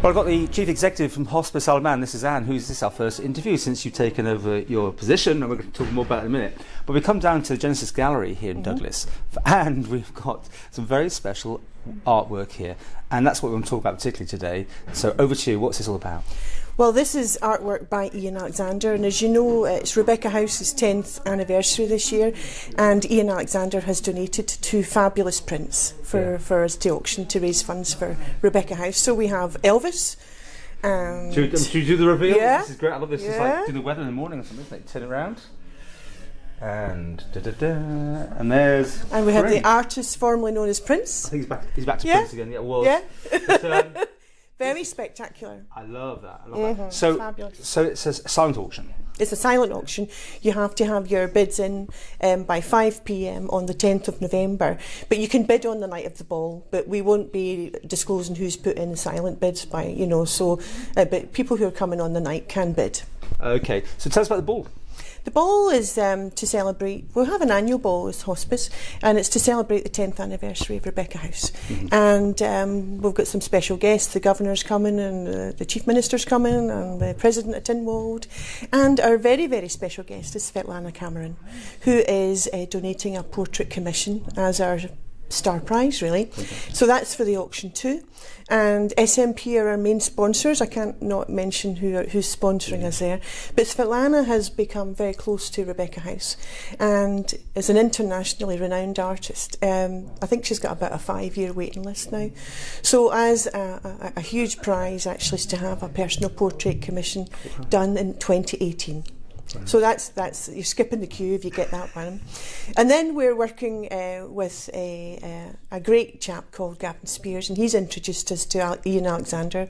Well, I've got the Chief Executive from Hospice Isle of Man. This is Anne, who's this our first interview since you've taken over your position, and we're going to talk more about it in a minute. But we come down to the Genesis Gallery here in Douglas, and we've got some very special artwork here, and that's what we want to talk about particularly today. So over to you, what's this all about? Well, this is artwork by Ian Alexander, and as you know, it's Rebecca House's 10th anniversary this year, and Ian Alexander has donated 2 fabulous prints for us to auction to raise funds for Rebecca House. So we have Elvis. And should we do the reveal? Yeah. This is great. I love this. It's like do the weather in the morning or something. It's like turn around. And and there's and we have the artist formerly known as Prince. I think he's back to Prince again. Yeah, well, But, very spectacular. I love that. I love that. So, fabulous. So it's a silent auction. It's a silent auction. You have to have your bids in by 5 p.m. on the 10th of November. But you can bid on the night of the ball. But we won't be disclosing who's put in the silent bids by, you know. So, but people who are coming on the night can bid. Okay. So tell us about the ball. The ball is to celebrate, we'll have an annual ball as Hospice, and it's to celebrate the 10th anniversary of Rebecca House. And we've got some special guests. The Governor's coming, and the Chief Minister's coming, and the President of Tynwald. And our very, very special guest is Svetlana Cameron, who is donating a portrait commission as our star prize, really. So that's for the auction too. And SMP are our main sponsors. I can't not mention who's sponsoring us there. But Svetlana has become very close to Rebecca House and is an internationally renowned artist. I think she's got about a 5-year waiting list now. So as a huge prize actually is to have a personal portrait commission done in 2018. So that's you're skipping the queue if you get that one. And then we're working with a great chap called Gavin Spears, and he's introduced us to Ian Alexander,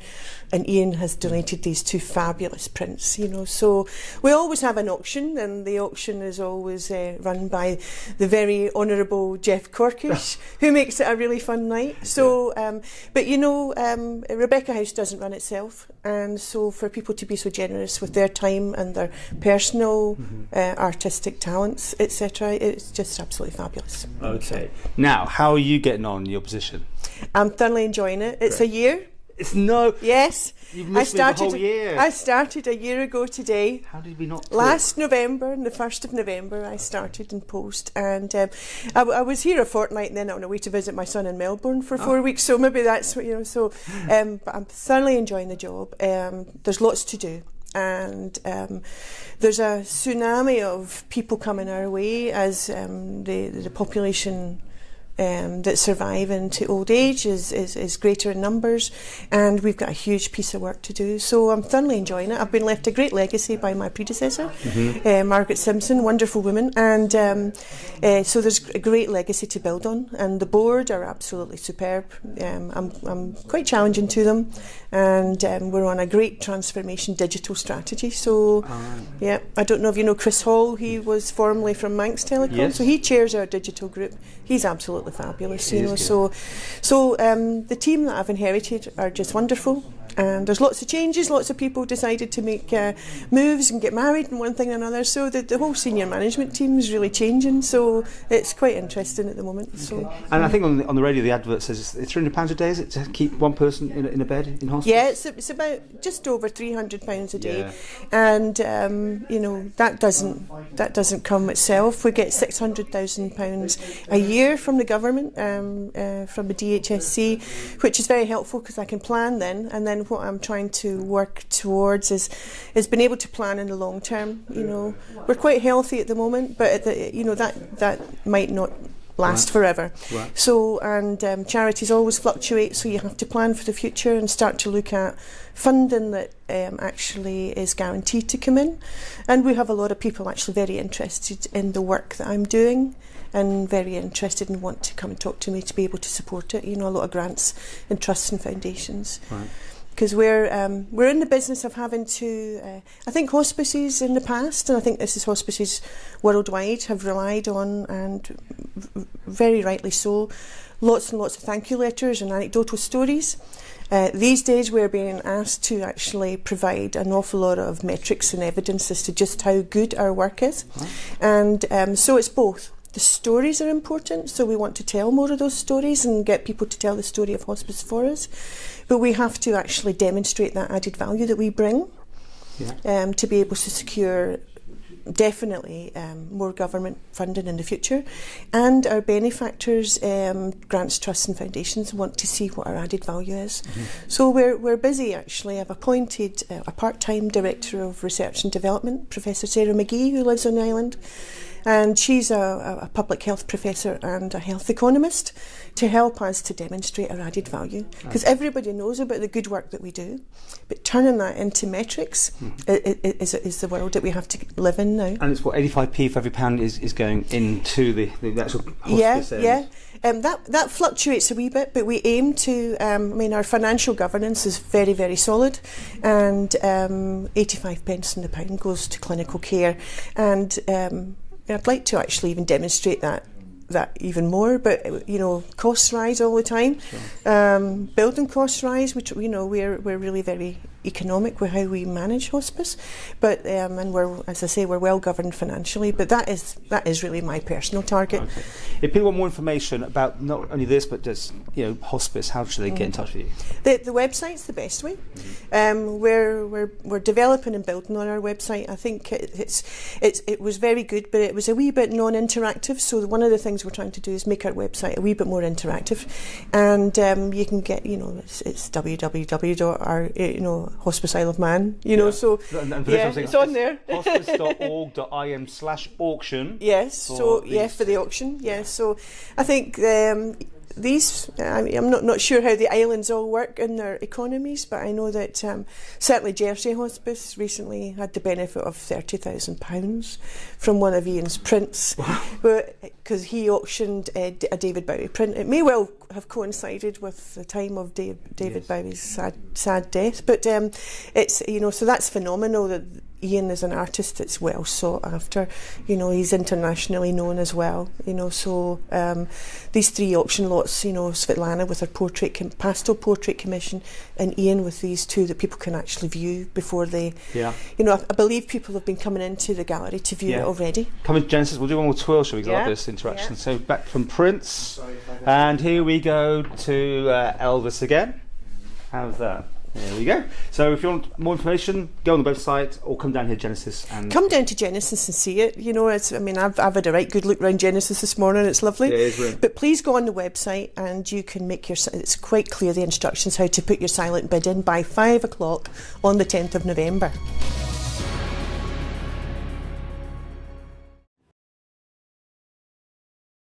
and Ian has donated these 2 fabulous prints. You know, so we always have an auction, and the auction is always run by the very honourable Jeff Corkish, who makes it a really fun night. So, but you know, Rebecca House doesn't run itself, and so for people to be so generous with their time and their personal artistic talents, etc., it's just absolutely fabulous. Okay. Now, how are you getting on in your position? I'm thoroughly enjoying it. It's a year. It's no. Yes. You've missed me the whole year. I started a year ago today. How did we not? Last November, on the 1st of November, I started in post, and I was here a fortnight, and then on a way to visit my son in Melbourne for 4 weeks. So maybe that's what, you know. So, but I'm thoroughly enjoying the job. There's lots to do. And there's a tsunami of people coming our way as the population that survive into old age is greater in numbers, and we've got a huge piece of work to do. So I'm thoroughly enjoying it. I've been left a great legacy by my predecessor, Margaret Simpson, wonderful woman, and so there's a great legacy to build on, and the board are absolutely superb. I'm quite challenging to them, and we're on a great transformation digital strategy. So yeah, I don't know if you know Chris Hall. He was formerly from Manx Telecom, so he chairs our digital group. He's absolutely fabulous, you know. So the team that I've inherited are just wonderful, and there's lots of changes. Lots of people decided to make moves and get married and one thing and another. So the whole senior management team is really changing. So it's quite interesting at the moment. Okay. So and I think on the radio the advert says it's £300 a day. Is it to keep one person in a bed in hospice? Yeah, it's about just over £300 a day, and you know that doesn't come itself. We get £600,000 a year from the government, from the DHSC, which is very helpful because I can plan then. And then what I'm trying to work towards is being able to plan in the long term. You know, we're quite healthy at the moment, but you know that might not last forever. Right. So, and charities always fluctuate, so you have to plan for the future and start to look at funding that actually is guaranteed to come in. And we have a lot of people actually very interested in the work that I'm doing and very interested and want to come and talk to me to be able to support it. You know, a lot of grants and trusts and foundations. Right. Because we're in the business of having to, I think hospices in the past, and I think this is hospices worldwide, have relied on, and very rightly so, lots and lots of thank you letters and anecdotal stories. These days we're being asked to actually provide an awful lot of metrics and evidence as to just how good our work is. And so it's both. the stories are important, so we want to tell more of those stories and get people to tell the story of hospice for us. But we have to actually demonstrate that added value that we bring to be able to secure definitely more government funding in the future. And our benefactors, grants, trusts and foundations want to see what our added value is. So we're busy actually. I've appointed a part-time Director of Research and Development, Professor Sarah McGee, who lives on the island. And she's a public health professor and a health economist to help us to demonstrate our added value. Because everybody knows about the good work that we do, but turning that into metrics is the world that we have to live in now. And it's what, 85p for every pound is going into the actual hospice end. That fluctuates a wee bit, but we aim to, I mean, our financial governance is very, very solid, and 85 pence in the pound goes to clinical care. And I'd like to actually even demonstrate that even more, but you know, costs rise all the time. Sure. Building costs rise, which you know we're really very economic with how we manage hospice, but and we're, as I say, we're well governed financially. But that is really my personal target. Okay. If people want more information about not only this but just hospice, how should they get in touch with you? The website's the best way. We're developing and building on our website. I think it was very good, but it was a wee bit non-interactive. So one of the things we're trying to do is make our website a wee bit more interactive, and you can get it's www.our Hospice Isle of Man, so it's on there. Hospice.org.im/auction. Yes, for the auction. Yes, so I think these, I'm not sure how the islands all work in their economies, but I know that certainly Jersey Hospice recently had the benefit of £30,000 from one of Ian's prints, because he auctioned a David Bowie print. It may well have coincided with the time of David Bowie's sad death, but it's so that's phenomenal that Ian is an artist that's well sought after. He's internationally known as well. So these three auction lots, Svetlana with her pastel portrait commission, and Ian with these two that people can actually view before they. I believe people have been coming into the gallery to view it already. Come in, Genesis. We'll do one more twirl, shall we? Love this interaction. Yeah. So back from Prince, and here we go to Elvis again. How's that? There we go. So if you want more information, go on the website or come down here, Genesis. And come down to Genesis and see it. I've had a right good look around Genesis this morning. It's lovely. Yeah, it is brilliant. But please go on the website and you can make it's quite clear, the instructions how to put your silent bid in by 5 o'clock on the 10th of November.